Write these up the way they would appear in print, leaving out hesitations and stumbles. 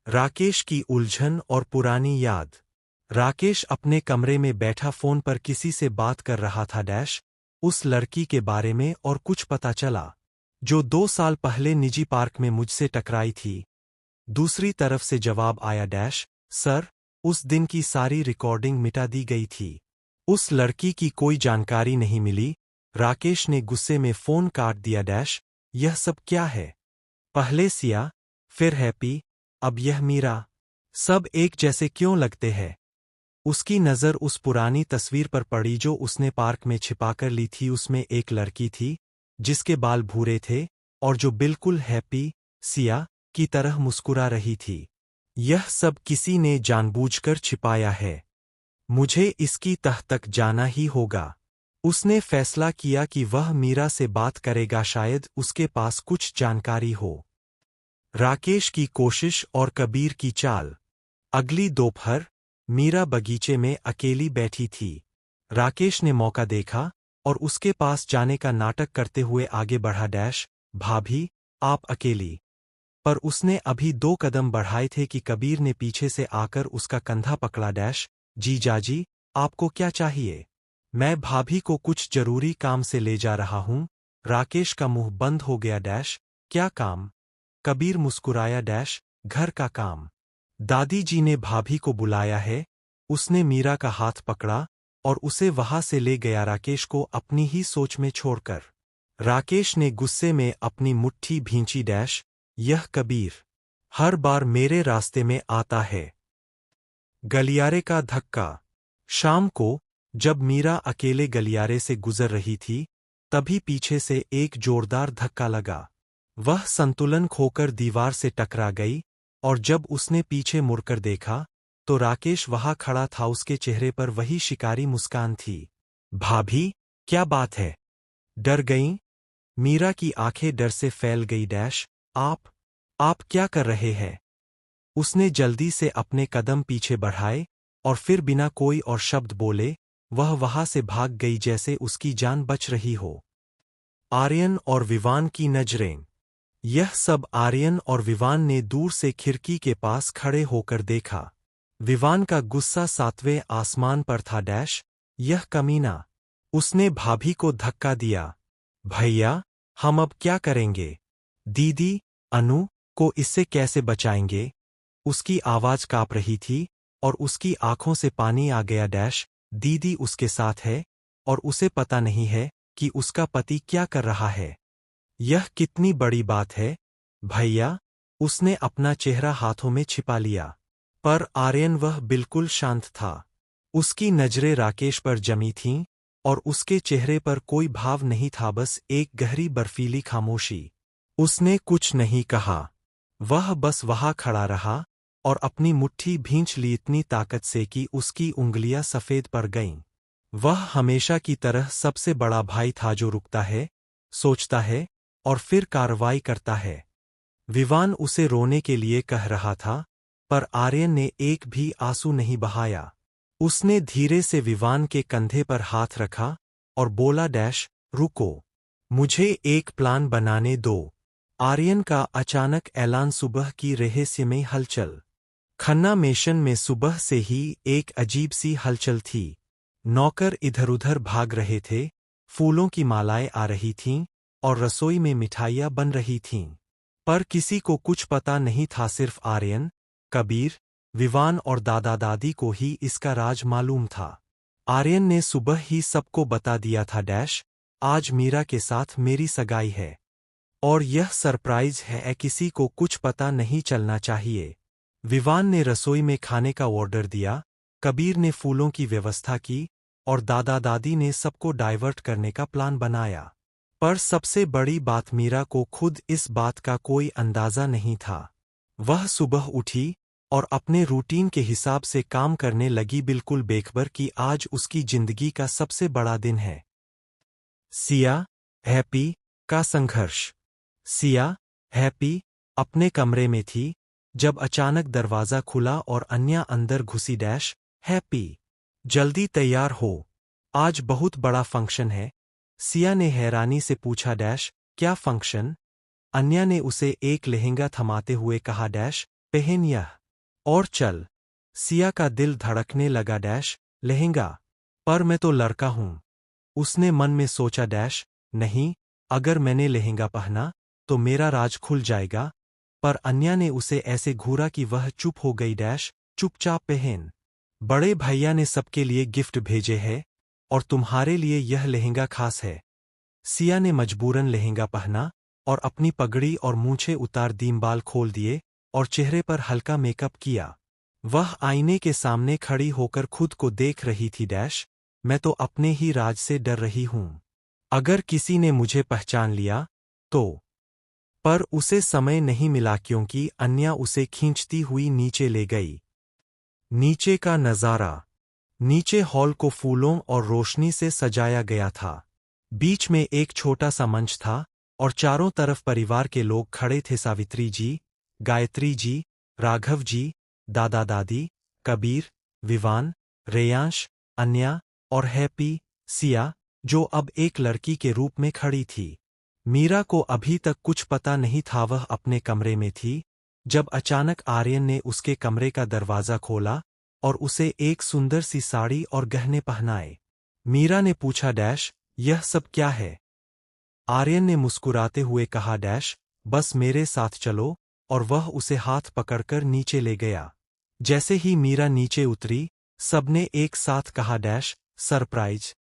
राकेश की उलझन और पुरानी याद। राकेश अपने कमरे में बैठा फोन पर किसी से बात कर रहा था उस लड़की के बारे में और कुछ पता चला जो 2 साल पहले निजी पार्क में मुझसे टकराई थी। दूसरी तरफ से जवाब आया सर, उस दिन की सारी रिकॉर्डिंग मिटा दी गई थी। उस लड़की की कोई जानकारी नहीं मिली। राकेश ने गुस्से में फोन काट दिया यह सब क्या है? पहले सिया, फिर हैप्पी, अब यह मीरा। सब एक जैसे क्यों लगते हैं? उसकी नज़र उस पुरानी तस्वीर पर पड़ी जो उसने पार्क में छिपाकर ली थी। उसमें एक लड़की थी जिसके बाल भूरे थे और जो बिल्कुल हैप्पी, सिया की तरह मुस्कुरा रही थी। यह सब किसी ने जानबूझकर छिपाया है। मुझे इसकी तह तक जाना ही होगा। उसने फैसला किया कि वह मीरा से बात करेगा, शायद उसके पास कुछ जानकारी हो। राकेश की कोशिश और कबीर की चाल। अगली दोपहर मीरा बगीचे में अकेली बैठी थी। राकेश ने मौका देखा और उसके पास जाने का नाटक करते हुए आगे बढ़ा भाभी, आप अकेली। पर उसने अभी 2 कदम बढ़ाए थे कि कबीर ने पीछे से आकर उसका कंधा पकड़ा जीजाजी, आपको क्या चाहिए? मैं भाभी को कुछ जरूरी काम से ले जा रहा हूं। राकेश का मुंह बंद हो गया क्या काम? कबीर मुस्कुराया घर का काम। दादी जी ने भाभी को बुलाया है। उसने मीरा का हाथ पकड़ा और उसे वहां से ले गया, राकेश को अपनी ही सोच में छोड़कर। राकेश ने गुस्से में अपनी मुट्ठी भींची यह कबीर हर बार मेरे रास्ते में आता है। गलियारे का धक्का। शाम को जब मीरा अकेले गलियारे से गुजर रही थी, तभी पीछे से एक जोरदार धक्का लगा। वह संतुलन खोकर दीवार से टकरा गई और जब उसने पीछे मुड़कर देखा तो राकेश वहां खड़ा था। उसके चेहरे पर वही शिकारी मुस्कान थी। भाभी, क्या बात है? डर गईं? मीरा की आंखें डर से फैल गई आप क्या कर रहे हैं? उसने जल्दी से अपने कदम पीछे बढ़ाए और फिर बिना कोई और शब्द बोले वह वहां से भाग गई जैसे उसकी जान बच रही हो। आर्यन और विवान की नजरें। यह सब आर्यन और विवान ने दूर से खिड़की के पास खड़े होकर देखा। विवान का गुस्सा 7वें आसमान पर था यह कमीना। उसने भाभी को धक्का दिया। भैया, हम अब क्या करेंगे? दीदी, अनु को इससे कैसे बचाएंगे? उसकी आवाज कांप रही थी और उसकी आंखों से पानी आ गया दीदी उसके साथ है और उसे पता नहीं है कि उसका पति क्या कर रहा है। यह कितनी बड़ी बात है भैया। उसने अपना चेहरा हाथों में छिपा लिया। पर आर्यन वह बिल्कुल शांत था। उसकी नजरें राकेश पर जमी थीं और उसके चेहरे पर कोई भाव नहीं था, बस एक गहरी बर्फीली खामोशी। उसने कुछ नहीं कहा। वह बस वहां खड़ा रहा और अपनी मुट्ठी भींच ली इतनी ताकत से कि उसकी उंगलियां सफेद पड़ गईं। वह हमेशा की तरह सबसे बड़ा भाई था जो रुकता है, सोचता है और फिर कार्रवाई करता है। विवान उसे रोने के लिए कह रहा था, पर आर्यन ने एक भी आंसू नहीं बहाया। उसने धीरे से विवान के कंधे पर हाथ रखा और बोला रुको, मुझे एक प्लान बनाने दो। आर्यन का अचानक ऐलान सुबह की रहस्यमयी हलचल। खन्ना मेशन में सुबह से ही एक अजीब सी हलचल थी। नौकर इधर-उधर भाग रहे थे, फूलों की मालाएं आ रही थीं और रसोई में मिठाइयां बन रही थीं। पर किसी को कुछ पता नहीं था, सिर्फ आर्यन, कबीर, विवान और दादा दादी को ही इसका राज मालूम था। आर्यन ने सुबह ही सबको बता दिया था आज मीरा के साथ मेरी सगाई है और यह सरप्राइज है, किसी को कुछ पता नहीं चलना चाहिए। विवान ने रसोई में खाने का ऑर्डर दिया, कबीर ने फूलों की व्यवस्था की और दादा दादी ने सबको डाइवर्ट करने का प्लान बनाया। पर सबसे बड़ी बात, मीरा को खुद इस बात का कोई अंदाजा नहीं था। वह सुबह उठी और अपने रूटीन के हिसाब से काम करने लगी, बिल्कुल बेखबर कि आज उसकी जिंदगी का सबसे बड़ा दिन है। सिया, हैप्पी का संघर्ष। सिया, हैप्पी अपने कमरे में थी जब अचानक दरवाजा खुला और अन्या अंदर घुसी हैप्पी, जल्दी तैयार हो, आज बहुत बड़ा फंक्शन है। सिया ने हैरानी से पूछा क्या फंक्शन? अन्या ने उसे एक लहंगा थमाते हुए कहा पहन यह। और चल। सिया का दिल धड़कने लगा डैश। लहंगा? पर मैं तो लड़का हूं। उसने मन में सोचा डैश। नहीं, अगर मैंने लहंगा पहना तो मेरा राज खुल जाएगा। पर अन्या ने उसे ऐसे घूरा कि वह चुप हो गई डैश। चुपचाप पहन। बड़े भैया ने सबके लिए गिफ्ट भेजे हैं और तुम्हारे लिए यह लहंगा खास है। सिया ने मजबूरन लहंगा पहना और अपनी पगड़ी और मूंछें उतार दीमबाल खोल दिए और चेहरे पर हल्का मेकअप किया। वह आईने के सामने खड़ी होकर खुद को देख रही थी डैश। मैं तो अपने ही राज से डर रही हूं। अगर किसी ने मुझे पहचान लिया तो। पर उसे समय नहीं मिला क्योंकि अन्या उसे खींचती हुई नीचे ले गई। नीचे का नजारा। नीचे हॉल को फूलों और रोशनी से सजाया गया था। बीच में एक छोटा सा मंच था और चारों तरफ परिवार के लोग खड़े थे। सावित्री जी, गायत्री जी, राघव जी, दादा दादी, कबीर, विवान, रेयांश, अन्या और हैप्पी। सिया, जो अब एक लड़की के रूप में खड़ी थी। मीरा को अभी तक कुछ पता नहीं था। वह अपने कमरे में थी जब अचानक आर्यन ने उसके कमरे का दरवाजा खोला और उसे एक सुंदर सी साड़ी और गहने पहनाए। मीरा ने पूछा डैश, यह सब क्या है? आर्यन ने मुस्कुराते हुए कहा डैश, बस मेरे साथ चलो। और वह उसे हाथ पकड़कर नीचे ले गया। जैसे ही मीरा नीचे उतरी सबने एक साथ कहा डैश, सरप्राइज।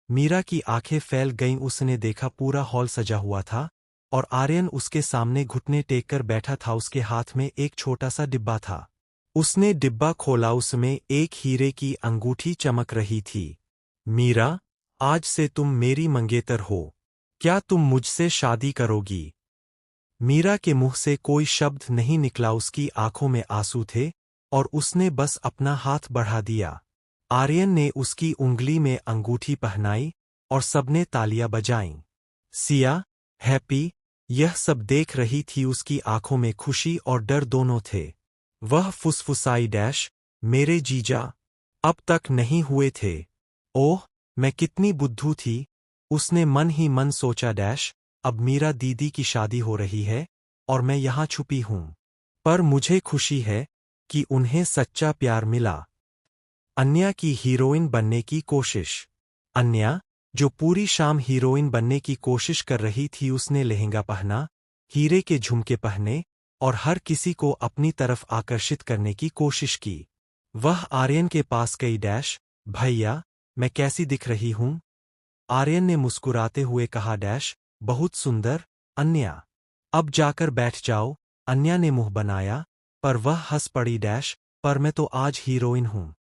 मीरा की आंखें फैल गईं। उसने देखा पूरा हॉल सजा हुआ था और आर्यन उसके सामने घुटने टेक कर बैठा था। उसके हाथ में एक छोटा सा डिब्बा था। उसने डिब्बा खोला। उसमें एक हीरे की अंगूठी चमक रही थी। मीरा, आज से तुम मेरी मंगेतर हो। क्या तुम मुझसे शादी करोगी? मीरा के मुंह से कोई शब्द नहीं निकला। उसकी आंखों में आंसू थे और उसने बस अपना हाथ बढ़ा दिया। आर्यन ने उसकी उंगली में अंगूठी पहनाई और सबने तालियां बजाईं। सिया, हैप्पी, यह सब देख रही थी। उसकी आंखों में खुशी और डर दोनों थे। वह फुसफुसाई डैश, मेरे जीजा अब तक नहीं हुए थे। ओह, मैं कितनी बुद्धू थी। उसने मन ही मन सोचा डैश, अब मीरा दीदी की शादी हो रही है और मैं यहाँ छुपी हूँ। पर मुझे खुशी है कि उन्हें सच्चा प्यार मिला। अन्या की हीरोइन बनने की कोशिश। अन्या, जो पूरी शाम हीरोइन बनने की कोशिश कर रही थी, उसने लहंगा पहना, हीरे के झुमके पहने और हर किसी को अपनी तरफ आकर्षित करने की कोशिश की। वह आर्यन के पास गई डैश, भैया, मैं कैसी दिख रही हूं? आर्यन ने मुस्कुराते हुए कहा डैश, बहुत सुंदर। अन्या, अब जाकर बैठ जाओ। अन्या ने मुंह बनाया पर वह हंस पड़ी डैश, पर मैं तो आज हीरोइन हूं।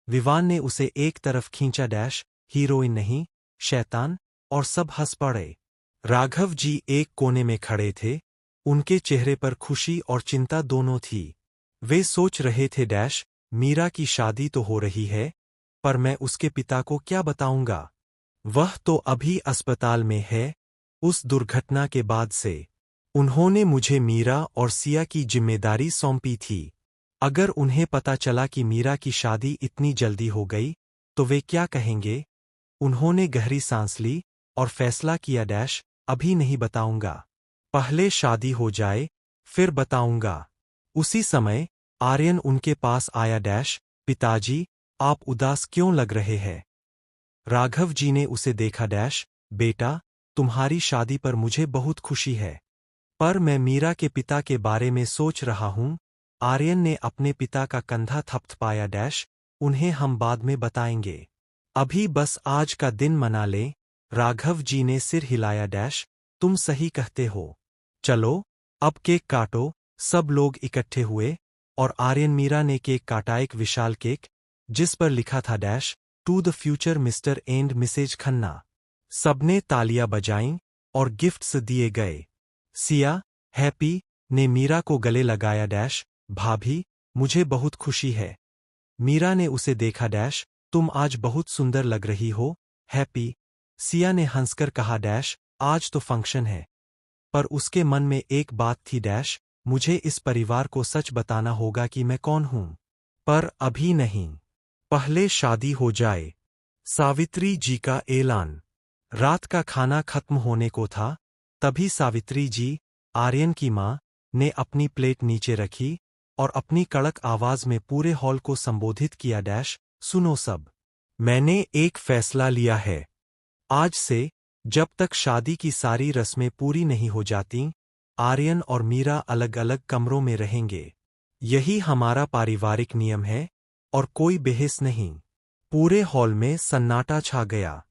विवान ने उसे एक तरफ खींचा डैश, हीरोइन नहीं, शैतान। और सब हंस पड़े। राघव जी एक कोने में खड़े थे। उनके चेहरे पर खुशी और चिंता दोनों थी। वे सोच रहे थे डैश, मीरा की शादी तो हो रही है, पर मैं उसके पिता को क्या बताऊंगा? वह तो अभी अस्पताल में है, उस दुर्घटना के बाद से। उन्होंने मुझे मीरा और सिया की जिम्मेदारी सौंपी थी। अगर उन्हें पता चला कि मीरा की शादी इतनी जल्दी हो गई तो वे क्या कहेंगे? उन्होंने गहरी सांस ली और फैसला किया डैश, अभी नहीं बताऊंगा। पहले शादी हो जाए, फिर बताऊंगा। उसी समय आर्यन उनके पास आया डैश, पिताजी, आप उदास क्यों लग रहे हैं? राघव जी ने उसे देखा डैश, बेटा, तुम्हारी शादी पर मुझे बहुत खुशी है। पर मैं मीरा के पिता के बारे में सोच रहा हूं। आर्यन ने अपने पिता का कंधा थपथपाया डैश, उन्हें हम बाद में बताएंगे। अभी बस आज का दिन मना लें। राघव जी ने सिर हिलाया डैश, तुम सही कहते हो। चलो, अब केक काटो। सब लोग इकट्ठे हुए और आर्यन मीरा ने केक काटा, एक विशाल केक जिस पर लिखा था dash, to the future Mr and Mrs Khanna. सबने तालियां बजाईं और गिफ्ट्स दिए गए। सिया, हैप्पी, ने मीरा को गले लगाया डैश, भाभी, मुझे बहुत खुशी है। मीरा ने उसे देखा डैश, तुम आज बहुत सुंदर लग रही हो। हैप्पी। सिया ने हंसकर कहा डैश, आज तो फंक्शन है। पर उसके मन में एक बात थी डैश, मुझे इस परिवार को सच बताना होगा कि मैं कौन हूं। पर अभी नहीं, पहले शादी हो जाए। सावित्री जी का ऐलान। रात का खाना खत्म होने को था, तभी सावित्री जी, आर्यन की मां, ने अपनी प्लेट नीचे रखी और अपनी कड़क आवाज में पूरे हॉल को संबोधित किया। सुनो सब, मैंने एक फैसला लिया है। आज से, जब तक शादी की सारी रस्में पूरी नहीं हो जाती, आर्यन और मीरा अलग अलग कमरों में रहेंगे। यही हमारा पारिवारिक नियम है और कोई बहस नहीं। पूरे हॉल में सन्नाटा छा गया।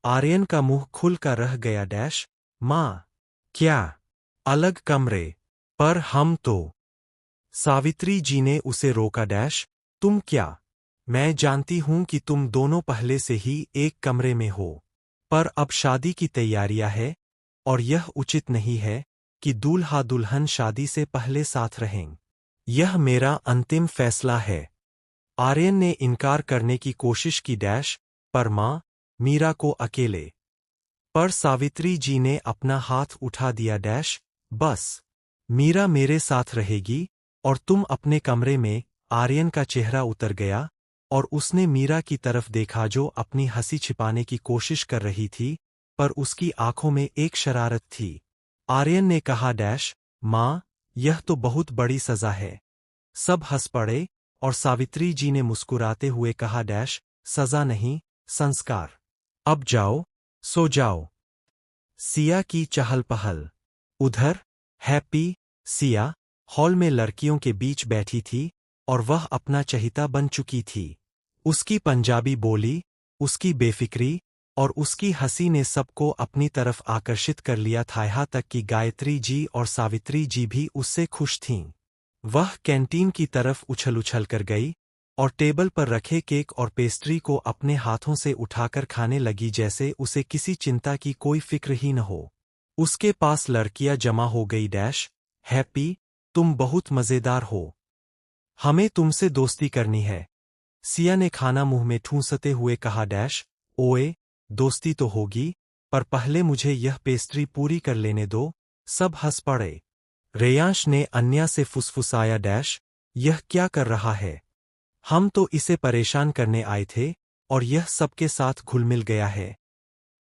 आर्यन का मुंह खुलकर रह गया। माँ, क्या? अलग कमरे? पर हम तो। सावित्री जी ने उसे रोका। तुम क्या? मैं जानती हूं कि तुम दोनों पहले से ही एक कमरे में हो, पर अब शादी की तैयारियां है और यह उचित नहीं है कि दूल्हा दुल्हन शादी से पहले साथ रहें। यह मेरा अंतिम फैसला है। आर्यन ने इनकार करने की कोशिश की। पर माँ, मीरा को अकेले। पर सावित्री जी ने अपना हाथ उठा दिया। बस, मीरा मेरे साथ रहेगी और तुम अपने कमरे में। आर्यन का चेहरा उतर गया और उसने मीरा की तरफ देखा जो अपनी हंसी छिपाने की कोशिश कर रही थी, पर उसकी आंखों में एक शरारत थी। आर्यन ने कहा। माँ, यह तो बहुत बड़ी सजा है। सब हंस पड़े और सावित्री जी ने मुस्कुराते हुए कहा। सजा नहीं, संस्कार। अब जाओ, सो जाओ। सिया की चहल पहल। उधर हैप्पी सिया हॉल में लड़कियों के बीच बैठी थी और वह अपना चहिता बन चुकी थी। उसकी पंजाबी बोली, उसकी बेफिक्री और उसकी हंसी ने सबको अपनी तरफ आकर्षित कर लिया था। यहाँ तक कि गायत्री जी और सावित्री जी भी उससे खुश थीं। वह कैंटीन की तरफ उछल उछल कर गई और टेबल पर रखे केक और पेस्ट्री को अपने हाथों से उठाकर खाने लगी जैसे उसे किसी चिंता की कोई फिक्र ही न हो। उसके पास लड़कियां जमा हो गई। हैप्पी, तुम बहुत मजेदार हो। हमें तुमसे दोस्ती करनी है। सिया ने खाना मुंह में ठूंसते हुए कहा। ओए, दोस्ती तो होगी, पर पहले मुझे यह पेस्ट्री पूरी कर लेने दो। सब हंस पड़े। रेयांश ने अन्या से फुसफुसाया। यह क्या कर रहा है? हम तो इसे परेशान करने आए थे और यह सबके साथ घुल-मिल गया है।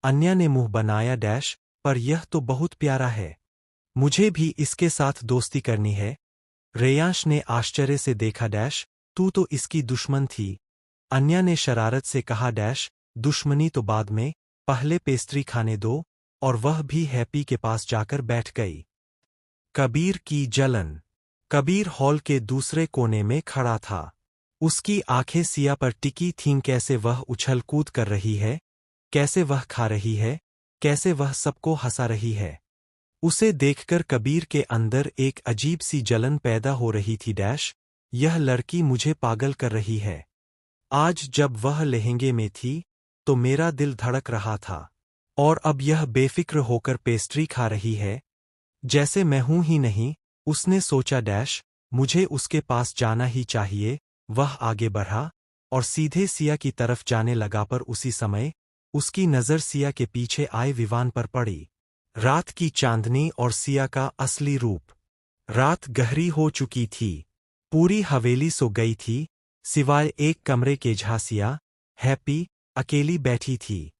अन्या ने मुंह बनाया। पर यह तो बहुत प्यारा है। मुझे भी इसके साथ दोस्ती करनी है। रेयांश ने आश्चर्य से देखा। तू तो इसकी दुश्मन थी। अन्या ने शरारत से कहा। दुश्मनी तो बाद में, पहले पेस्ट्री खाने दो। और वह भी हैप्पी के पास जाकर बैठ गई। कबीर की जलन। कबीर हॉल के दूसरे कोने में खड़ा था। उसकी आंखें सिया पर टिकी थीं। कैसे वह उछल कूद कर रही है, कैसे वह खा रही है, कैसे वह सबको हंसा रही है। उसे देखकर कबीर के अंदर एक अजीब सी जलन पैदा हो रही थी। यह लड़की मुझे पागल कर रही है। आज जब वह लहंगे में थी तो मेरा दिल धड़क रहा था, और अब यह बेफिक्र होकर पेस्ट्री खा रही है जैसे मैं हूं ही नहीं। उसने सोचा। मुझे उसके पास जाना ही चाहिए। वह आगे बढ़ा और सीधे सिया की तरफ जाने लगा, पर उसी समय उसकी नज़र सिया के पीछे आए विवान पर पड़ी। रात की चांदनी और सिया का असली रूप। रात गहरी हो चुकी थी। पूरी हवेली सो गई थी, सिवाय एक कमरे के जहां सिया, हैप्पी, अकेली बैठी थी।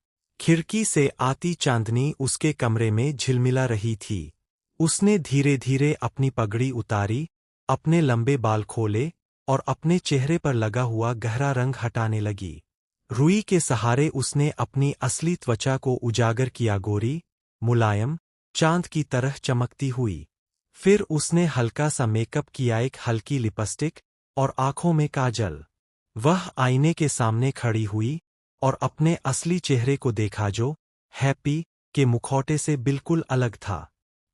खिड़की से आती चांदनी उसके कमरे में झिलमिला रही थी। उसने धीरे धीरे अपनी पगड़ी उतारी, अपने लंबे बाल खोले और अपने चेहरे पर लगा हुआ गहरा रंग हटाने लगी। रुई के सहारे उसने अपनी असली त्वचा को उजागर किया। गोरी, मुलायम, चांद की तरह चमकती हुई। फिर उसने हल्का सा मेकअप किया, एक हल्की लिपस्टिक और आंखों में काजल। वह आईने के सामने खड़ी हुई और अपने असली चेहरे को देखा जो हैप्पी के मुखौटे से बिल्कुल अलग था।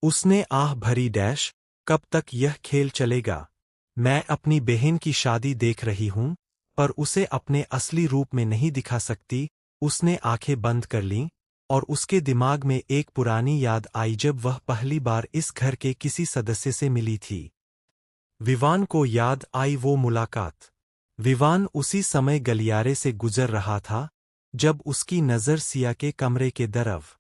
उसने आह भरी। कब तक यह खेल चलेगा? मैं अपनी बहन की शादी देख रही हूं, पर उसे अपने असली रूप में नहीं दिखा सकती। उसने आंखें बंद कर लीं और उसके दिमाग में एक पुरानी याद आई जब वह पहली बार इस घर के किसी सदस्य से मिली थी। विवान को याद आई वो मुलाकात। विवान उसी समय गलियारे से गुजर रहा था जब उसकी नज़र सिया के कमरे के तरफ।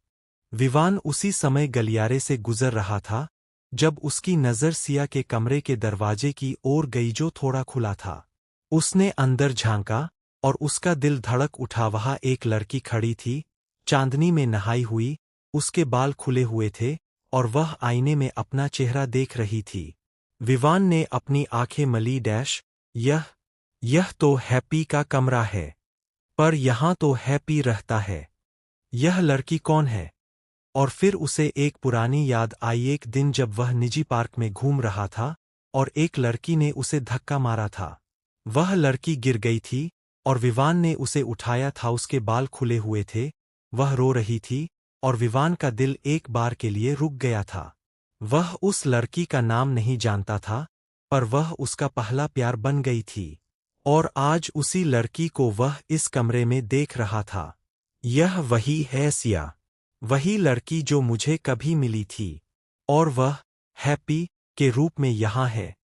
विवान उसी समय गलियारे से गुजर रहा था जब उसकी नज़र सिया के कमरे के दरवाजे की ओर गई जो थोड़ा खुला था। उसने अंदर झांका और उसका दिल धड़क उठा। वहां एक लड़की खड़ी थी, चांदनी में नहाई हुई, उसके बाल खुले हुए थे और वह आईने में अपना चेहरा देख रही थी। विवान ने अपनी आंखें मली डैश। यह तो हैप्पी का कमरा है। पर यहाँ तो हैप्पी रहता है। यह लड़की कौन है? और फिर उसे एक पुरानी याद आई, एक दिन जब वह निजी पार्क में घूम रहा था और एक लड़की ने उसे धक्का मारा था। वह लड़की गिर गई थी और विवान ने उसे उठाया था। उसके बाल खुले हुए थे, वह रो रही थी और विवान का दिल एक बार के लिए रुक गया था। वह उस लड़की का नाम नहीं जानता था, पर वह उसका पहला प्यार बन गई थी और आज उसी लड़की को वह इस कमरे में देख रहा था। यह वही है सिया, वही लड़की जो मुझे कभी मिली थी और वह हैप्पी के रूप में यहाँ है।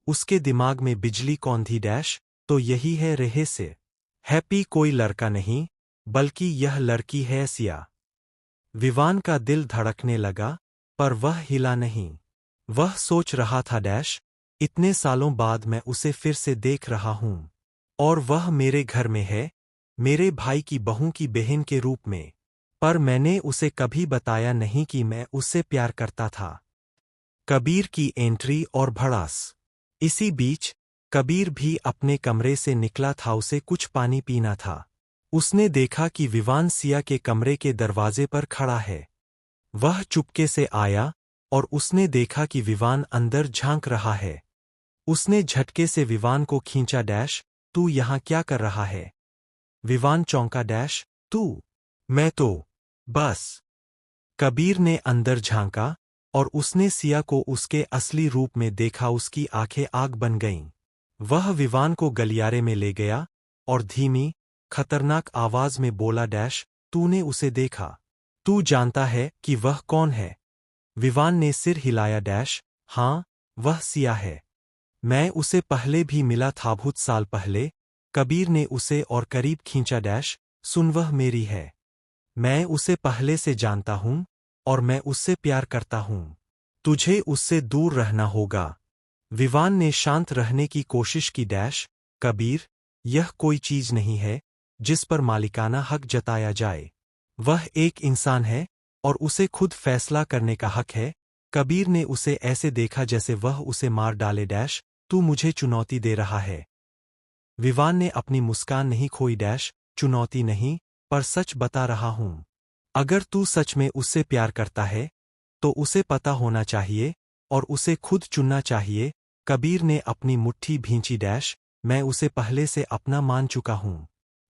उसके दिमाग में बिजली कौंधी डैश। तो यही है रहस्य। हैप्पी कोई लड़का नहीं, बल्कि यह लड़की है सिया। विवान का दिल धड़कने लगा, पर वह हिला नहीं। वह सोच रहा था डैश, इतने सालों बाद मैं उसे फिर से देख रहा हूँ और वह मेरे घर में है, मेरे भाई की बहू की बहन के रूप में। पर मैंने उसे कभी बताया नहीं कि मैं उससे प्यार करता था। कबीर की एंट्री और भड़ास। इसी बीच कबीर भी अपने कमरे से निकला था। उसे कुछ पानी पीना था। उसने देखा कि विवान सिया के कमरे के दरवाजे पर खड़ा है। वह चुपके से आया और उसने देखा कि विवान अंदर झांक रहा है। उसने झटके से विवान को खींचा डैश। तू यहाँ क्या कर रहा है? विवान चौंका डैश। तू? मैं तो बस। कबीर ने अंदर झांका और उसने सिया को उसके असली रूप में देखा। उसकी आंखें आग बन गईं। वह विवान को गलियारे में ले गया और धीमी, खतरनाक आवाज में बोला डैश, तूने उसे देखा? तू जानता है कि वह कौन है? विवान ने सिर हिलाया डैश। हाँ, वह सिया है। मैं उसे पहले भी मिला था, बहुत साल पहले। कबीर ने उसे और करीब खींचा डैश। सुन, वह मेरी है। मैं उसे पहले से जानता हूँ और मैं उससे प्यार करता हूँ। तुझे उससे दूर रहना होगा। विवान ने शांत रहने की कोशिश की डैश। कबीर, यह कोई चीज नहीं है जिस पर मालिकाना हक जताया जाए। वह एक इंसान है और उसे खुद फैसला करने का हक है। कबीर ने उसे ऐसे देखा जैसे वह उसे मार डाले डैश। तू मुझे चुनौती दे रहा है? विवान ने अपनी मुस्कान नहीं खोई डैश। चुनौती नहीं, पर सच बता रहा हूँ। अगर तू सच में उससे प्यार करता है तो उसे पता होना चाहिए और उसे खुद चुनना चाहिए। कबीर ने अपनी मुट्ठी भींची डैश। मैं उसे पहले से अपना मान चुका हूँ।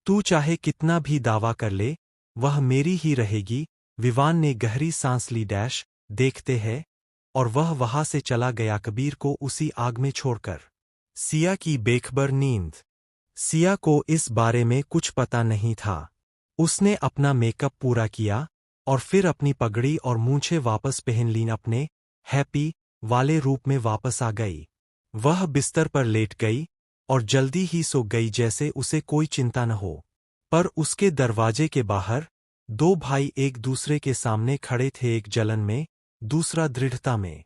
तू चाहे कितना भी दावा कर ले, वह मेरी ही रहेगी। विवान ने गहरी सांस ली डैश। देखते हैं। और वह वहां से चला गया, कबीर को उसी आग में छोड़कर। सिया की बेखबर नींद। सिया को इस बारे में कुछ पता नहीं था। उसने अपना मेकअप पूरा किया और फिर अपनी पगड़ी और मूंछें वापस पहन लीं। अपने हैप्पी वाले रूप में वापस आ गई। वह बिस्तर पर लेट गई और जल्दी ही सो गई, जैसे उसे कोई चिंता न हो। पर उसके दरवाजे के बाहर दो भाई एक दूसरे के सामने खड़े थे, एक जलन में, दूसरा दृढ़ता में।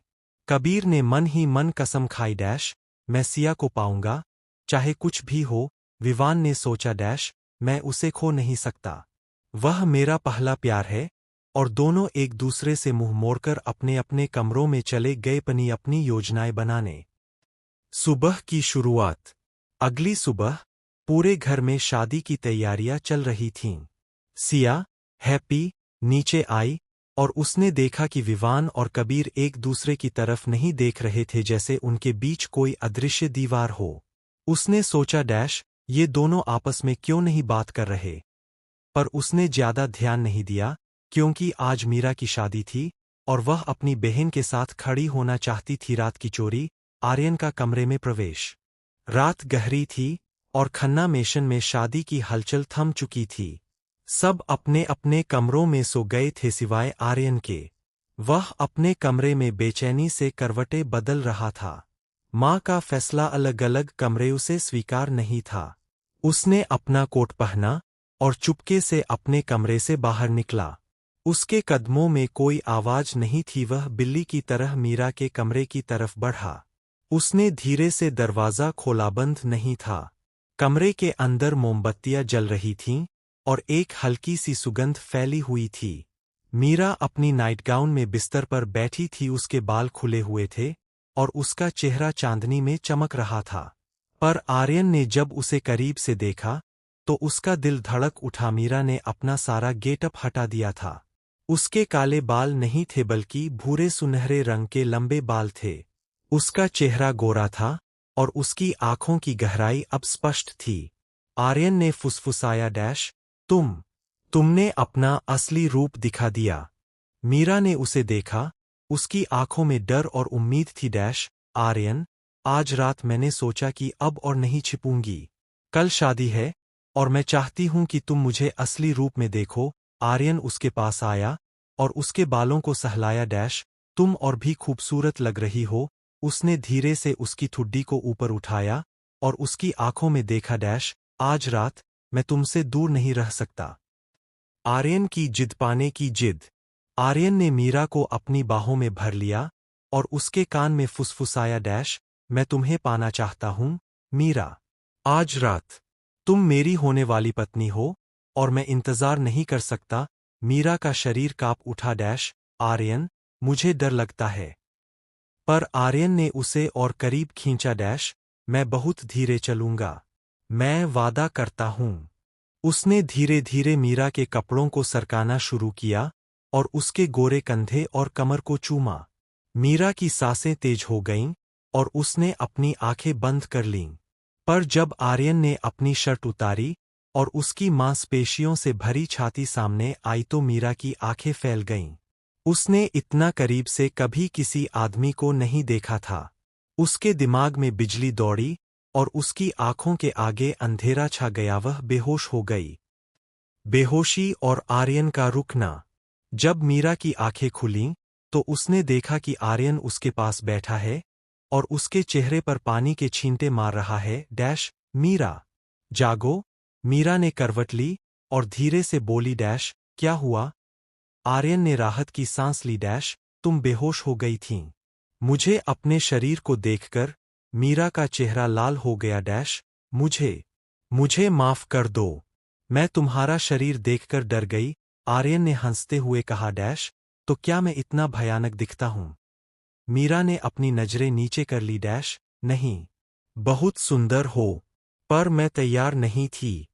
कबीर ने मन ही मन कसम खाई डैश, मैं सिया को पाऊंगा, चाहे कुछ भी हो। विवान ने सोचा डैश, मैं उसे खो नहीं सकता। वह मेरा पहला प्यार है। और दोनों एक दूसरे से मुंह मोड़कर अपने अपने कमरों में चले गए, अपनी अपनी योजनाएं बनाने। सुबह की शुरुआत। अगली सुबह पूरे घर में शादी की तैयारियां चल रही थीं। सिया, हैप्पी, नीचे आई और उसने देखा कि विवान और कबीर एक दूसरे की तरफ नहीं देख रहे थे, जैसे उनके बीच कोई अदृश्य दीवार हो। उसने सोचा डैश, ये दोनों आपस में क्यों नहीं बात कर रहे? पर उसने ज्यादा ध्यान नहीं दिया, क्योंकि आज मीरा की शादी थी और वह अपनी बहन के साथ खड़ी होना चाहती थी। रात की चोरी। आर्यन का कमरे में प्रवेश। रात गहरी थी और खन्ना मेशन में शादी की हलचल थम चुकी थी। सब अपने अपने कमरों में सो गए थे सिवाय आर्यन के। वह अपने कमरे में बेचैनी से करवटें बदल रहा था। माँ का फैसला अलग अलग कमरे उसे स्वीकार नहीं था। उसने अपना कोट पहना और चुपके से अपने कमरे से बाहर निकला। उसके कदमों में कोई आवाज नहीं थी। वह बिल्ली की तरह मीरा के कमरे की तरफ बढ़ा। उसने धीरे से दरवाजा खोला, बंद नहीं था। कमरे के अंदर मोमबत्तियां जल रही थीं और एक हल्की सी सुगंध फैली हुई थी। मीरा अपनी नाइटगाउन में बिस्तर पर बैठी थी, उसके बाल खुले हुए थे और उसका चेहरा चांदनी में चमक रहा था। पर आर्यन ने जब उसे करीब से देखा तो उसका दिल धड़क उठा। मीरा ने अपना सारा गेटअप हटा दिया था। उसके काले बाल नहीं थे बल्कि भूरे सुनहरे रंग के लंबे बाल थे। उसका चेहरा गोरा था और उसकी आंखों की गहराई अब स्पष्ट थी। आर्यन ने फुसफुसाया, तुमने अपना असली रूप दिखा दिया। मीरा ने उसे देखा। उसकी आंखों में डर और उम्मीद थी। आर्यन, आज रात मैंने सोचा कि अब और नहीं छिपूंगी। कल शादी है और मैं चाहती हूं कि तुम मुझे असली रूप में देखो। आर्यन उसके पास आया और उसके बालों को सहलाया। तुम और भी खूबसूरत लग रही हो। उसने धीरे से उसकी ठुड्डी को ऊपर उठाया और उसकी आंखों में देखा। आज रात मैं तुमसे दूर नहीं रह सकता। आर्यन की जिद पाने की जिद। आर्यन ने मीरा को अपनी बाहों में भर लिया और उसके कान में फुसफुसाया। मैं तुम्हें पाना चाहता हूं, मीरा। आज रात तुम मेरी होने वाली पत्नी हो और मैं इंतजार नहीं कर सकता। मीरा का शरीर कांप उठा। आर्यन, मुझे डर लगता है। पर आर्यन ने उसे और करीब खींचा। मैं बहुत धीरे चलूंगा। मैं वादा करता हूं। उसने धीरे धीरे मीरा के कपड़ों को सरकाना शुरू किया और उसके गोरे कंधे और कमर को चूमा। मीरा की सांसें तेज हो गईं और उसने अपनी आंखें बंद कर लीं। पर जब आर्यन ने अपनी शर्ट उतारी और उसकी मांसपेशियों से भरी छाती सामने आई तो मीरा की आंखें फैल गईं। उसने इतना करीब से कभी किसी आदमी को नहीं देखा था। उसके दिमाग में बिजली दौड़ी और उसकी आंखों के आगे अंधेरा छा गया। वह बेहोश हो गई। बेहोशी और आर्यन का रुकना। जब मीरा की आंखें खुलीं तो उसने देखा कि आर्यन उसके पास बैठा है और उसके चेहरे पर पानी के छींटे मार रहा है। मीरा, जागो। मीरा ने करवट ली और धीरे से बोली। क्या हुआ? आर्यन ने राहत की सांस ली। तुम बेहोश हो गई थीं। मुझे अपने शरीर को देखकर मीरा का चेहरा लाल हो गया। मुझे माफ कर दो। मैं तुम्हारा शरीर देखकर डर गई। आर्यन ने हंसते हुए कहा। तो क्या मैं इतना भयानक दिखता हूं? मीरा ने अपनी नजरें नीचे कर ली। नहीं, बहुत सुंदर हो, पर मैं तैयार नहीं थी।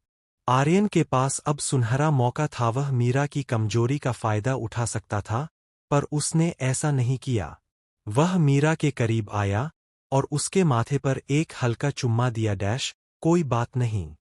आर्यन के पास अब सुनहरा मौका था। वह मीरा की कमजोरी का फायदा उठा सकता था, पर उसने ऐसा नहीं किया। वह मीरा के करीब आया और उसके माथे पर एक हल्का चुम्मा दिया। कोई बात नहीं,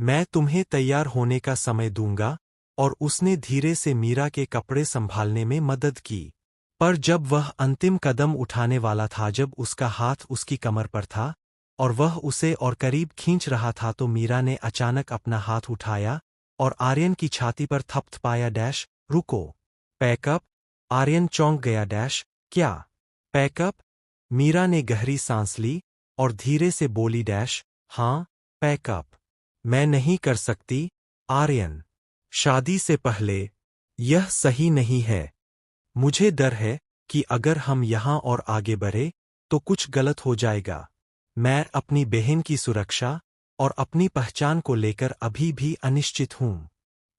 मैं तुम्हें तैयार होने का समय दूंगा। और उसने धीरे से मीरा के कपड़े संभालने में मदद की। पर जब वह अंतिम कदम उठाने वाला था, जब उसका हाथ उसकी कमर पर था और वह उसे और करीब खींच रहा था, तो मीरा ने अचानक अपना हाथ उठाया और आर्यन की छाती पर थपथपाया। रुको, पैकअप। आर्यन चौंक गया। क्या पैकअप? मीरा ने गहरी सांस ली और धीरे से बोली। हाँ, पैकअप। मैं नहीं कर सकती, आर्यन। शादी से पहले यह सही नहीं है। मुझे डर है कि अगर हम यहां और आगे बढ़े तो कुछ गलत हो जाएगा। मैं अपनी बहन की सुरक्षा और अपनी पहचान को लेकर अभी भी अनिश्चित हूं।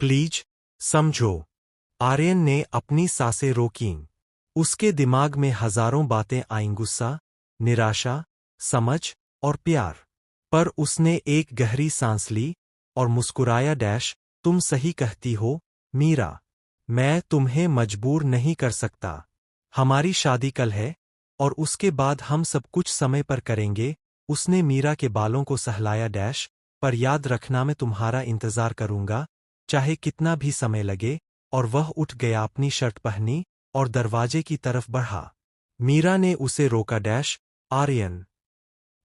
प्लीज समझो। आर्यन ने अपनी सांसें रोकीं। उसके दिमाग में हजारों बातें आईं, गुस्सा, निराशा, समझ और प्यार। पर उसने एक गहरी सांस ली और मुस्कुराया। तुम सही कहती हो, मीरा। मैं तुम्हें मजबूर नहीं कर सकता। हमारी शादी कल है और उसके बाद हम सब कुछ समय पर करेंगे। उसने मीरा के बालों को सहलाया। पर याद रखना, मैं तुम्हारा इंतजार करूंगा, चाहे कितना भी समय लगे। और वह उठ गया, अपनी शर्ट पहनी और दरवाजे की तरफ बढ़ा। मीरा ने उसे रोका। आर्यन।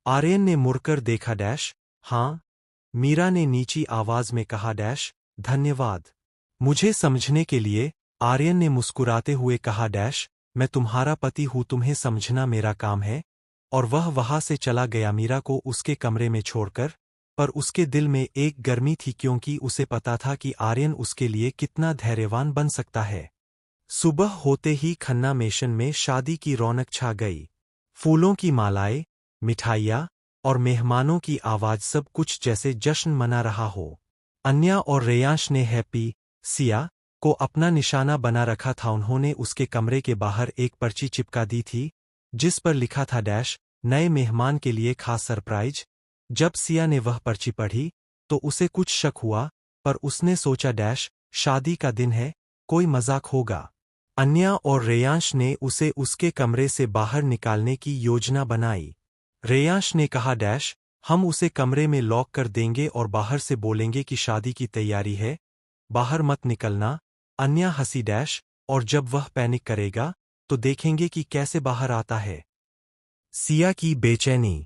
आर्यन ने मुड़कर देखा। हाँ, मीरा ने नीची आवाज में कहा। धन्यवाद मुझे समझने के लिए। आर्यन ने मुस्कुराते हुए कहा। मैं तुम्हारा पति हूं, तुम्हें समझना मेरा काम है। और वह वहां से चला गया, मीरा को उसके कमरे में छोड़कर। पर उसके दिल में एक गर्मी थी, क्योंकि उसे पता था कि आर्यन उसके लिए कितना धैर्यवान बन सकता है। सुबह होते ही खन्ना मेशन में शादी की रौनक छा गई। फूलों की मालाएं, मिठाइयाँ और मेहमानों की आवाज, सब कुछ जैसे जश्न मना रहा हो। अन्या और रेयांश ने हैप्पी सिया को अपना निशाना बना रखा था। उन्होंने उसके कमरे के बाहर एक पर्ची चिपका दी थी, जिस पर लिखा था डैश नए मेहमान के लिए खास सरप्राइज। जब सिया ने वह पर्ची पढ़ी तो उसे कुछ शक हुआ, पर उसने सोचा डैश शादी का दिन है, कोई मजाक होगा। अन्या और रेयांश ने उसे उसके कमरे से बाहर निकालने की योजना बनाई। रेयांश ने कहा डैश हम उसे कमरे में लॉक कर देंगे और बाहर से बोलेंगे कि शादी की तैयारी है, बाहर मत निकलना। अन्या हंसी डैश और जब वह पैनिक करेगा तो देखेंगे कि कैसे बाहर आता है। सिया की बेचैनी।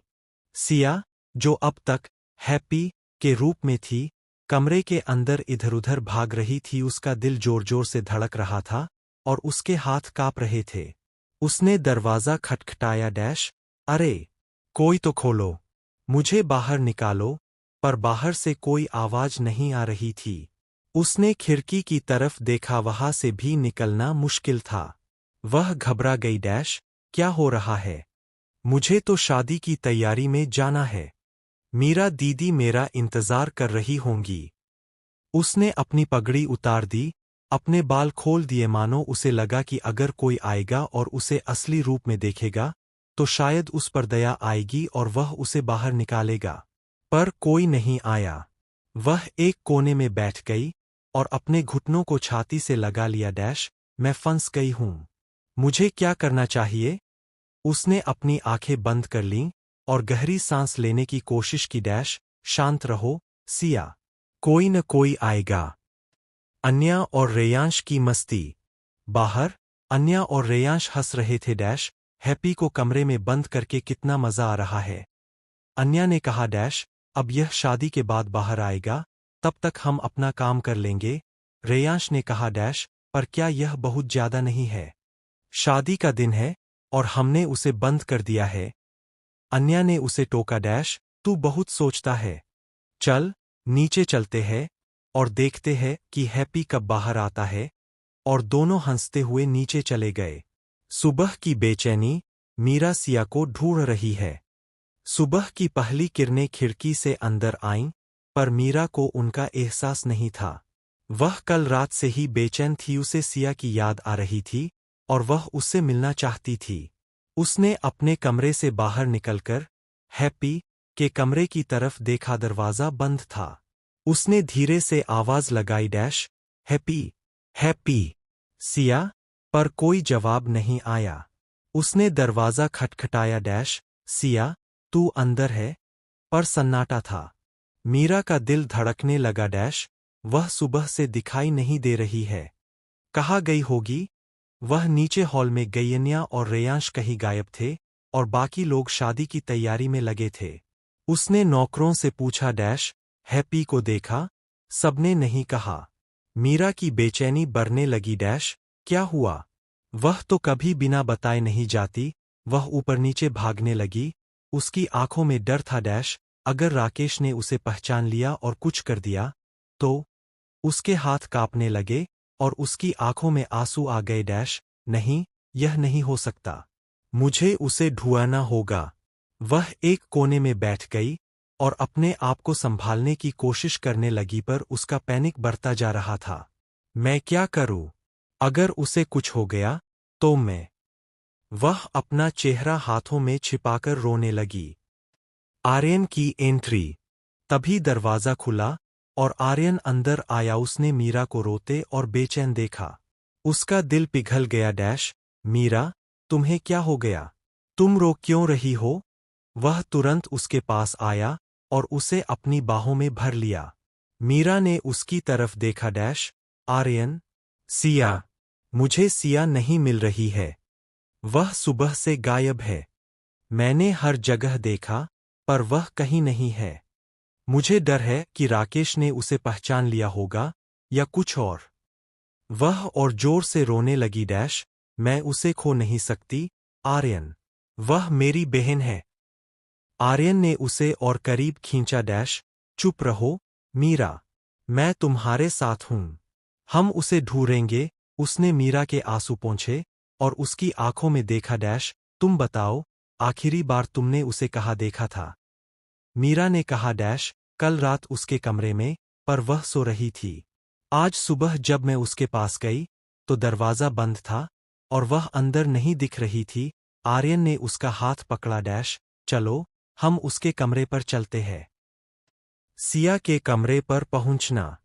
सिया, जो अब तक हैप्पी के रूप में थी, कमरे के अंदर इधर-उधर भाग रही थी। उसका दिल जोर-जोर से धड़क रहा था और उसके हाथ कांप रहे थे। उसने दरवाज़ा खटखटाया डैश अरे कोई तो खोलो, मुझे बाहर निकालो, पर बाहर से कोई आवाज नहीं आ रही थी। उसने खिड़की की तरफ देखा, वहां से भी निकलना मुश्किल था। वह घबरा गई डैश क्या हो रहा है? मुझे तो शादी की तैयारी में जाना है। मीरा दीदी मेरा इंतजार कर रही होंगी। उसने अपनी पगड़ी उतार दी, अपने बाल खोल दिए, मानो उसे लगा कि अगर कोई आएगा और उसे असली रूप में देखेगा तो शायद उस पर दया आएगी और वह उसे बाहर निकालेगा। पर कोई नहीं आया। वह एक कोने में बैठ गई और अपने घुटनों को छाती से लगा लिया डैश मैं फंस गई हूं। मुझे क्या करना चाहिए? उसने अपनी आंखें बंद कर लीं और गहरी सांस लेने की कोशिश की डैश शांत रहो सिया, कोई न कोई आएगा। अन्या और रेयांश की मस्ती। बाहर अन्या और रेयांश हंस रहे थे डैश हैप्पी को कमरे में बंद करके कितना मजा आ रहा है। अन्या ने कहा डैश अब यह शादी के बाद बाहर आएगा, तब तक हम अपना काम कर लेंगे। रेयांश ने कहा डैश पर क्या यह बहुत ज्यादा नहीं है? शादी का दिन है और हमने उसे बंद कर दिया है। अन्या ने उसे टोका डैश तू बहुत सोचता है। चल नीचे चलते हैं और देखते हैं कि हैप्पी कब बाहर आता है। और दोनों हंसते हुए नीचे चले गए। सुबह की बेचैनी। मीरा सिया को ढूंढ रही है। सुबह की पहली किरणें खिड़की से अंदर आईं, पर मीरा को उनका एहसास नहीं था। वह कल रात से ही बेचैन थी, उसे सिया की याद आ रही थी और वह उससे मिलना चाहती थी। उसने अपने कमरे से बाहर निकलकर हैप्पी के कमरे की तरफ देखा, दरवाजा बंद था। उसने धीरे से आवाज लगाई डैश हैप्पी हैप्पी सिया, पर कोई जवाब नहीं आया। उसने दरवाजा खटखटाया डैश सिया तू अंदर है, पर सन्नाटा था। मीरा का दिल धड़कने लगा डैश वह सुबह से दिखाई नहीं दे रही है, कहाँ गई होगी? वह नीचे हॉल में गई। अन्या और रेयांश कहीं गायब थे और बाकी लोग शादी की तैयारी में लगे थे। उसने नौकरों से पूछा डैश हैप्पी को देखा? सबने नहीं कहा। मीरा की बेचैनी बढ़ने लगी डैश क्या हुआ? वह तो कभी बिना बताए नहीं जाती। वह ऊपर नीचे भागने लगी। उसकी आंखों में डर था डैश अगर राकेश ने उसे पहचान लिया और कुछ कर दिया तो। उसके हाथ कांपने लगे और उसकी आंखों में आंसू आ गए डैश नहीं, यह नहीं हो सकता। मुझे उसे ढूंढना होगा। वह एक कोने में बैठ गई और अपने आप को संभालने की कोशिश करने लगी, पर उसका पैनिक बढ़ता जा रहा था। मैं क्या करूं? अगर उसे कुछ हो गया तो मैं। वह अपना चेहरा हाथों में छिपाकर रोने लगी। आर्यन की एंट्री। तभी दरवाजा खुला और आर्यन अंदर आया। उसने मीरा को रोते और बेचैन देखा। उसका दिल पिघल गया डैश मीरा तुम्हें क्या हो गया? तुम रो क्यों रही हो? वह तुरंत उसके पास आया और उसे अपनी बाहों में भर लिया। मीरा ने उसकी तरफ देखा डैश आर्यन सिया, मुझे सिया नहीं मिल रही है। वह सुबह से गायब है। मैंने हर जगह देखा पर वह कहीं नहीं है। मुझे डर है कि राकेश ने उसे पहचान लिया होगा या कुछ और। वह और जोर से रोने लगी डैश मैं उसे खो नहीं सकती आर्यन, वह मेरी बहन है। आर्यन ने उसे और करीब खींचा डैश चुप रहो मीरा, मैं तुम्हारे साथ हूं। हम उसे ढूंढेंगे। उसने मीरा के आंसू पोंछे और उसकी आंखों में देखा डैश तुम बताओ आखिरी बार तुमने उसे कहाँ देखा था? मीरा ने कहा डैश कल रात उसके कमरे में, पर वह सो रही थी। आज सुबह जब मैं उसके पास गई तो दरवाजा बंद था और वह अंदर नहीं दिख रही थी। आर्यन ने उसका हाथ पकड़ा डैश। चलो, हम उसके कमरे पर चलते हैं। सिया के कमरे पर पहुंचना।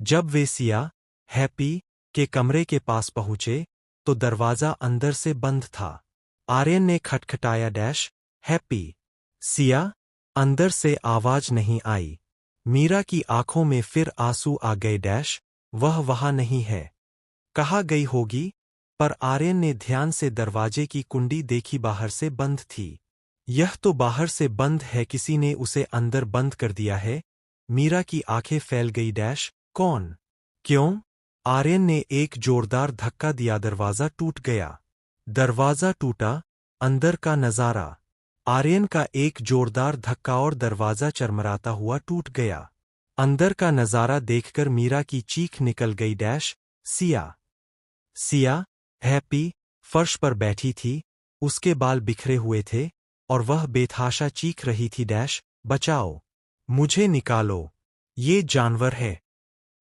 जब वे सिया, हैप्पी, के कमरे के पास पहुंचे, तो दरवाजा अंदर से बंद था। आर्यन ने खटखटाया डैश। हैप्पी। सिया। अंदर से आवाज नहीं आई। मीरा की आंखों में फिर आंसू आ गए डैश। वह वहां नहीं है। कहाँ गई होगी? पर आर्यन ने ध्यान से दरवाजे की कुंडी देखी, बाहर से बंद थी। यह तो बाहर से बंद है, किसी ने उसे अंदर बंद कर दिया है। मीरा की आंखें फैल गई डैश। कौन? क्यों? आर्यन ने एक जोरदार धक्का दिया, दरवाजा टूट गया। दरवाजा टूटा। अंदर का नजारा। आर्यन का एक जोरदार धक्का और दरवाजा चरमराता हुआ टूट गया। अंदर का नजारा देखकर मीरा की चीख निकल गई डैश। सिया। सिया, हैप्पी, फर्श पर बैठी थी। उसके बाल बिखरे हुए थे और वह बेतहाशा चीख रही थी डैश। बचाओ! मुझे निकालो! ये जानवर है!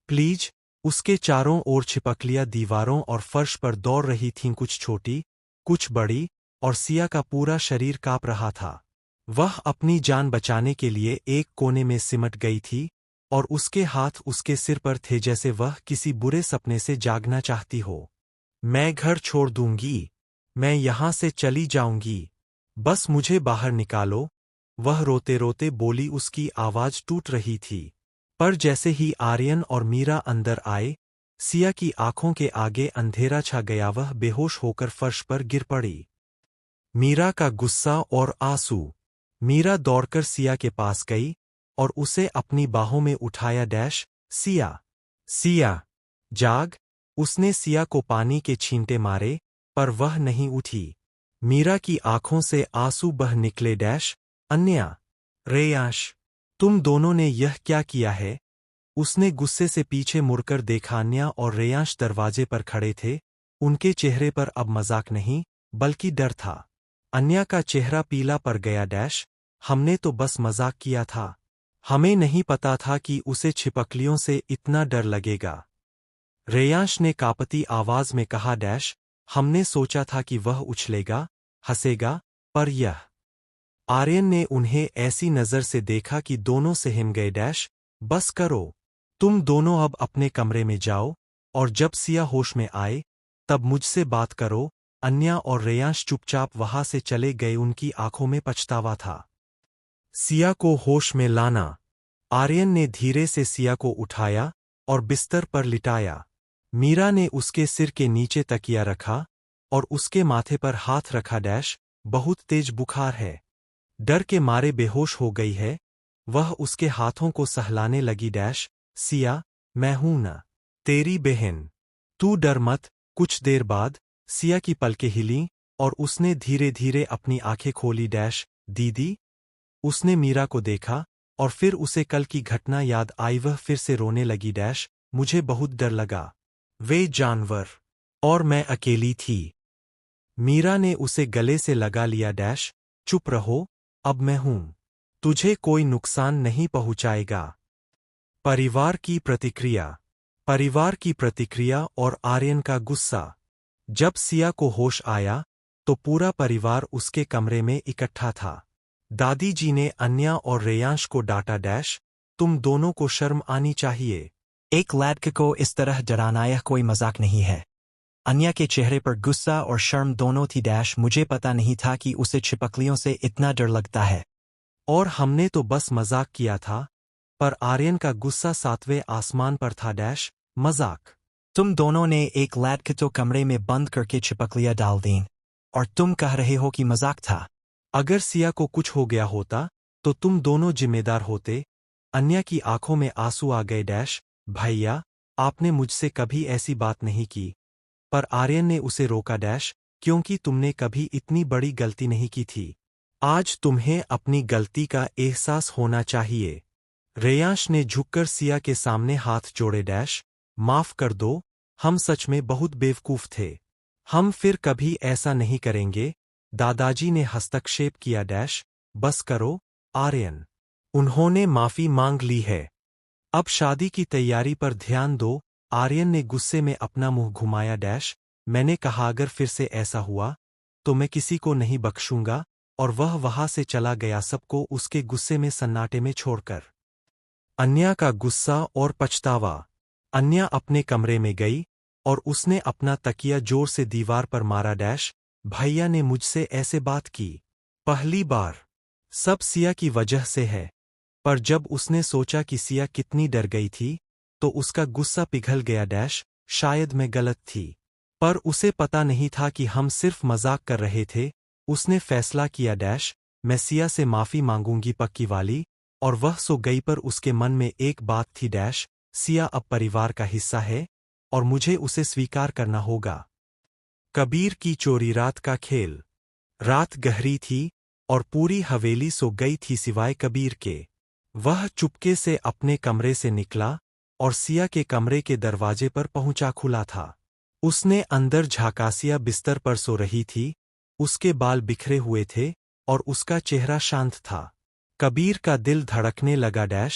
प्लीज! उसके चारों ओर छिपकलियां दीवारों और फर्श पर दौड़ रही थीं, कुछ छोटी, कुछ बड़ी, और सिया का पूरा शरीर कांप रहा था। वह अपनी जान बचाने के लिए एक कोने में सिमट गई थी और उसके हाथ उसके सिर पर थे, जैसे वह किसी बुरे सपने से जागना चाहती हो। मैं घर छोड़ दूंगी। मैं यहां से चली जाऊंगी। बस मुझे बाहर निकालो। वह रोते रोते बोली, उसकी आवाज टूट रही थी। पर जैसे ही आर्यन और मीरा अंदर आए, सिया की आंखों के आगे अंधेरा छा गया। वह बेहोश होकर फर्श पर गिर पड़ी। मीरा का गुस्सा और आंसू। मीरा दौड़कर सिया के पास गई और उसे अपनी बाहों में उठाया डैश। सिया! सिया! जाग! उसने सिया को पानी के छींटे मारे, पर वह नहीं उठी। मीरा की आंखों से आंसू बह निकले डैश। अन्या! रेयांश! तुम दोनों ने यह क्या किया है? उसने गुस्से से पीछे मुड़कर देखा। अन्या और रेयांश दरवाजे पर खड़े थे। उनके चेहरे पर अब मजाक नहीं, बल्कि डर था। अन्या का चेहरा पीला पड़ गया डैश। हमने तो बस मजाक किया था। हमें नहीं पता था कि उसे छिपकलियों से इतना डर लगेगा। रेयांश ने कांपती आवाज में कहा डैश। हमने सोचा था कि वह उछलेगा, हंसेगा, पर यह। आर्यन ने उन्हें ऐसी नजर से देखा कि दोनों सहम गए डैश। बस करो। तुम दोनों अब अपने कमरे में जाओ, और जब सिया होश में आए, तब मुझसे बात करो। अन्या और रेयांश चुपचाप वहां से चले गए। उनकी आंखों में पछतावा था। सिया को होश में लाना। आर्यन ने धीरे से सिया को उठाया और बिस्तर पर लिटाया। मीरा ने उसके सिर के नीचे तकिया रखा और उसके माथे पर हाथ रखा डैश। बहुत तेज बुखार है। डर के मारे बेहोश हो गई है। वह उसके हाथों को सहलाने लगी डैश। सिया, मैं हूं ना, तेरी बहन। तू डर मत। कुछ देर बाद सिया की पलकें हिलीं और उसने धीरे धीरे अपनी आंखें खोली डैश। दीदी? उसने मीरा को देखा और फिर उसे कल की घटना याद आई। वह फिर से रोने लगी डैश। मुझे बहुत डर लगा। वे जानवर। और मैं अकेली थी। मीरा ने उसे गले से लगा लिया डैश। चुप रहो, अब मैं हूं। तुझे कोई नुकसान नहीं पहुंचाएगा। परिवार की प्रतिक्रिया। परिवार की प्रतिक्रिया और आर्यन का गुस्सा। जब सिया को होश आया, तो पूरा परिवार उसके कमरे में इकट्ठा था। दादी जी ने अन्या और रेयांश को डांटा डैश। तुम दोनों को शर्म आनी चाहिए। एक लड़के को इस तरह डराना यह कोई मजाक नहीं है। अन्या के चेहरे पर गुस्सा और शर्म दोनों थी डैश। मुझे पता नहीं था कि उसे छिपकलियों से इतना डर लगता है। और हमने तो बस मजाक किया था। पर आर्यन का गुस्सा सातवें आसमान पर था डैश। मजाक? तुम दोनों ने एक लड़के को कमरे में बंद करके छिपकलियां डाल दी, और तुम कह रहे हो कि मजाक था। अगर सिया को कुछ हो गया होता, तो तुम दोनों जिम्मेदार होते। अन्या की आंखों में आंसू आ गए डैश। भैया, आपने मुझसे कभी ऐसी बात नहीं की। पर आर्यन ने उसे रोका डैश। क्योंकि तुमने कभी इतनी बड़ी गलती नहीं की थी। आज तुम्हें अपनी गलती का एहसास होना चाहिए। रेयांश ने झुककर सिया के सामने हाथ जोड़े डैश। माफ कर दो, हम सच में बहुत बेवकूफ थे। हम फिर कभी ऐसा नहीं करेंगे। दादाजी ने हस्तक्षेप किया डैश। बस करो, आर्यन। उन्होंने माफी मांग ली है। अब शादी की तैयारी पर ध्यान दो। आर्यन ने गुस्से में अपना मुंह घुमाया डैश। मैंने कहा अगर फिर से ऐसा हुआ, तो मैं किसी को नहीं बख्शूंगा, और वह वहां से चला गया, सबको उसके गुस्से में सन्नाटे में छोड़कर। अन्या का गुस्सा और पछतावा। अन्या अपने कमरे में गई और उसने अपना तकिया जोर से दीवार पर मारा। भैया ने मुझसे ऐसे बात की पहली बार। सब सिया की वजह से है। पर जब उसने सोचा कि सिया कितनी डर गई थी, तो उसका गुस्सा पिघल गया। शायद मैं गलत थी, पर उसे पता नहीं था कि हम सिर्फ मजाक कर रहे थे। उसने फैसला किया। मैं सिया से माफी मांगूंगी पक्की वाली। और वह सो गई, पर उसके मन में एक बात थी। सिया अब परिवार का हिस्सा है और मुझे उसे स्वीकार करना होगा। कबीर की चोरी। रात का खेल। रात गहरी थी और पूरी हवेली सो गई थी सिवाय कबीर के। वह चुपके से अपने कमरे से निकला और सिया के कमरे के दरवाजे पर पहुंचा। खुला था। उसने अंदर झांका। सिया बिस्तर पर सो रही थी। उसके बाल बिखरे हुए थे और उसका चेहरा शांत था। कबीर का दिल धड़कने लगा।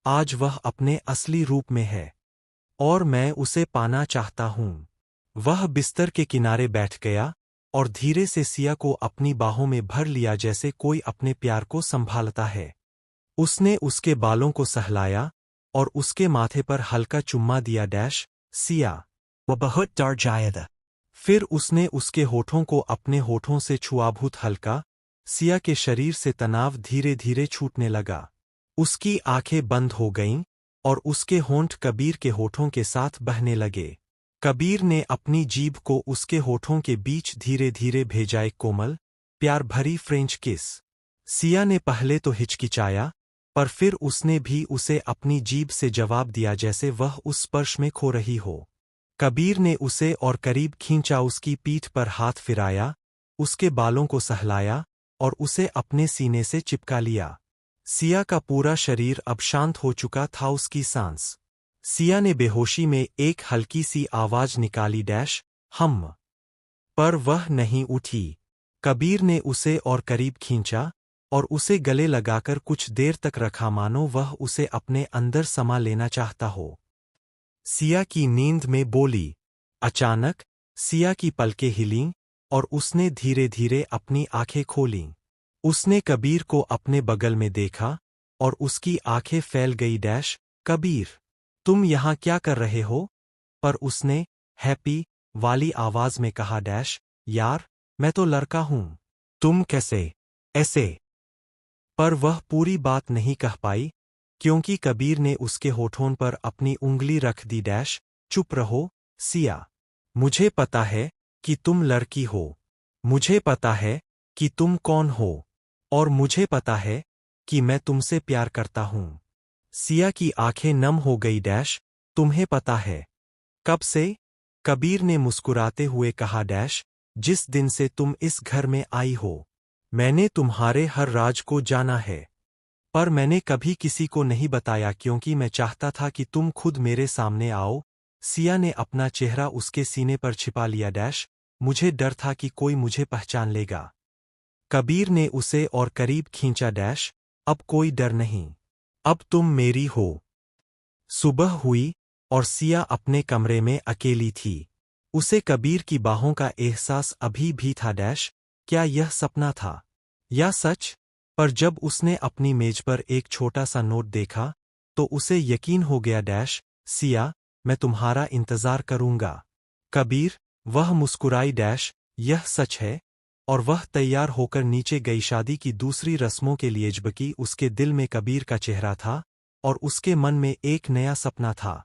आज वह अपने असली रूप में है और मैं उसे पाना चाहता हूं। वह बिस्तर के किनारे बैठ गया और धीरे से सिया को अपनी बाहों में भर लिया, जैसे कोई अपने प्यार को संभालता है। उसने उसके बालों को सहलाया और उसके माथे पर हल्का चुम्मा दिया। सिया, वह बहुत डर जाएगा। फिर उसने उसके होठों को अपने होठों से छुआ। बहुत हल्का। सिया के शरीर से तनाव धीरे धीरे छूटने लगा। उसकी आंखें बंद हो गईं और उसके होंठ कबीर के होठों के साथ बहने लगे। कबीर ने अपनी जीभ को उसके होठों के बीच धीरे धीरे भेजा। एक कोमल, प्यार भरी फ्रेंच किस। सिया ने पहले तो हिचकिचाया, पर फिर उसने भी उसे अपनी जीभ से जवाब दिया, जैसे वह उस स्पर्श में खो रही हो। कबीर ने उसे और करीब खींचा, उसकी पीठ पर हाथ फिराया, उसके बालों को सहलाया और उसे अपने सीने से चिपका लिया। सिया का पूरा शरीर अब शांत हो चुका था। उसकी सांस। सिया ने बेहोशी में एक हल्की सी आवाज निकाली। हम। पर वह नहीं उठी। कबीर ने उसे और करीब खींचा और उसे गले लगाकर कुछ देर तक रखा, मानो वह उसे अपने अंदर समा लेना चाहता हो। सिया की नींद में बोली। अचानक सिया की पलकें हिलीं और उसने धीरे धीरे अपनी आंखें खोलीं। उसने कबीर को अपने बगल में देखा और उसकी आंखें फैल गई। कबीर, तुम यहाँ क्या कर रहे हो? पर उसने हैप्पी वाली आवाज में कहा। यार, मैं तो लड़का हूं। तुम कैसे ऐसे? पर वह पूरी बात नहीं कह पाई, क्योंकि कबीर ने उसके होठों पर अपनी उंगली रख दी। चुप रहो सिया। मुझे पता है कि तुम लड़की हो। मुझे पता है कि तुम कौन हो। और मुझे पता है कि मैं तुमसे प्यार करता हूं। सिया की आंखें नम हो गई। तुम्हें पता है? कब से? कबीर ने मुस्कुराते हुए कहा। जिस दिन से तुम इस घर में आई हो। मैंने तुम्हारे हर राज को जाना है, पर मैंने कभी किसी को नहीं बताया, क्योंकि मैं चाहता था कि तुम खुद मेरे सामने आओ। सिया ने अपना चेहरा उसके सीने पर छिपा लिया। मुझे डर था कि कोई मुझे पहचान लेगा। कबीर ने उसे और करीब खींचा। अब कोई डर नहीं। अब तुम मेरी हो। सुबह हुई और सिया अपने कमरे में अकेली थी। उसे कबीर की बाहों का एहसास अभी भी था। क्या यह सपना था या सच? पर जब उसने अपनी मेज पर एक छोटा सा नोट देखा, तो उसे यकीन हो गया। सिया, मैं तुम्हारा इंतजार करूंगा। कबीर। वह मुस्कुराई। यह सच है। और वह तैयार होकर नीचे गई। शादी की दूसरी रस्मों के लिए जबकि उसके दिल में कबीर का चेहरा था और उसके मन में एक नया सपना था।